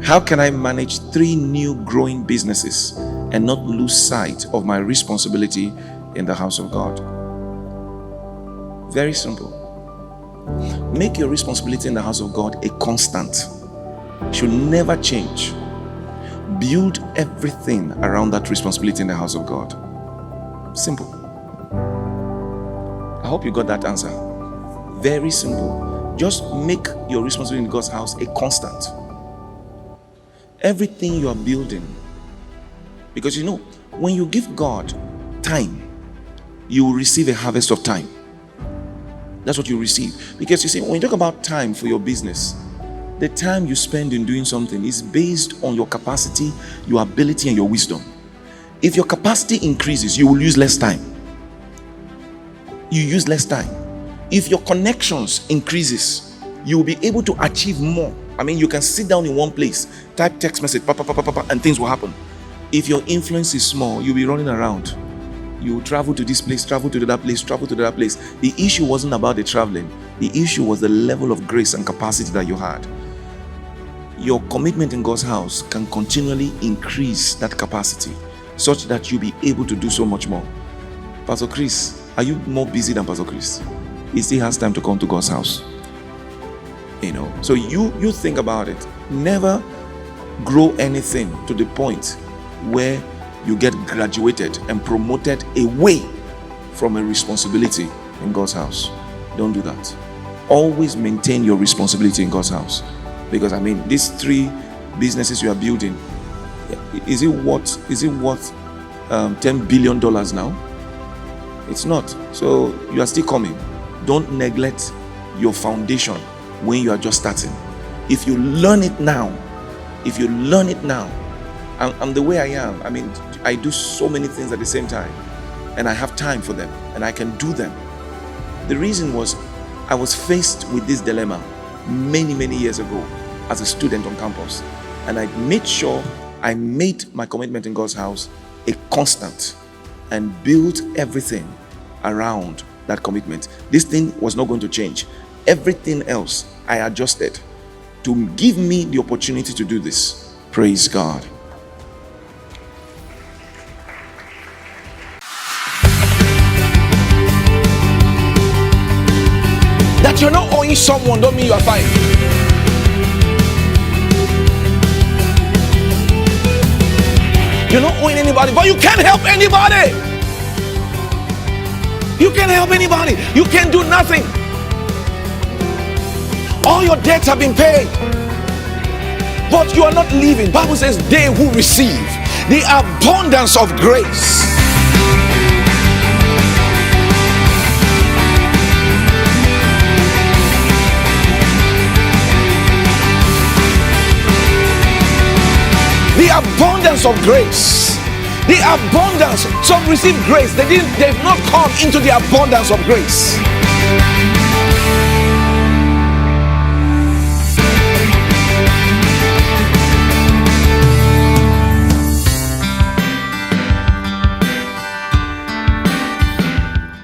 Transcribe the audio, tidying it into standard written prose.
How can I manage 3 new growing businesses and not lose sight of my responsibility in the house of God? Very simple. Make your responsibility in the house of God a constant. It should never change. Build everything around that responsibility in the house of God. Simple. I hope you got that answer. Very simple. Just make your responsibility in God's house a constant. Everything you are building, because you know, when you give God time, you will receive a harvest of time. That's what you receive. Because you see, when you talk about time for your business, the time you spend in doing something is based on your capacity, your ability, and your wisdom. If your capacity increases, you will use less time. You use less time. If your connections increases, you will be able to achieve more. I mean, you can sit down in one place, type text message, and things will happen. If your influence is small, you'll be running around. You will travel to this place, travel to that place, travel to that place. The issue wasn't about the traveling. The issue was the level of grace and capacity that you had. Your commitment in God's house can continually increase that capacity such that you'll be able to do so much more. Pastor Chris, are you more busy than Pastor Chris? He still has time to come to God's house. You know, so you think about it. Never grow anything to the point where you get graduated and promoted away from a responsibility in God's house. Don't do that. Always maintain your responsibility in God's house. Because I mean, these 3 businesses you are building, is it worth $10 billion now? It's not. So you are still coming. Don't neglect your foundation when you are just starting. If you learn it now, I'm the way I am. I mean, I do so many things at the same time, and I have time for them, and I can do them. The reason was I was faced with this dilemma many years ago as a student on campus, and I made sure I made my commitment in God's house a constant and built everything around that commitment. This thing was not going to change. Everything else I adjusted to give me the opportunity to do this. Praise God. That you're not owing someone don't mean you are fine. You're not owing anybody, but you can't help anybody. You can't help anybody. You can't do nothing. All your debts have been paid, but you are not living. Bible says they who receive the abundance of grace. The abundance of grace. The abundance. Some receive grace. They've not come into the abundance of grace.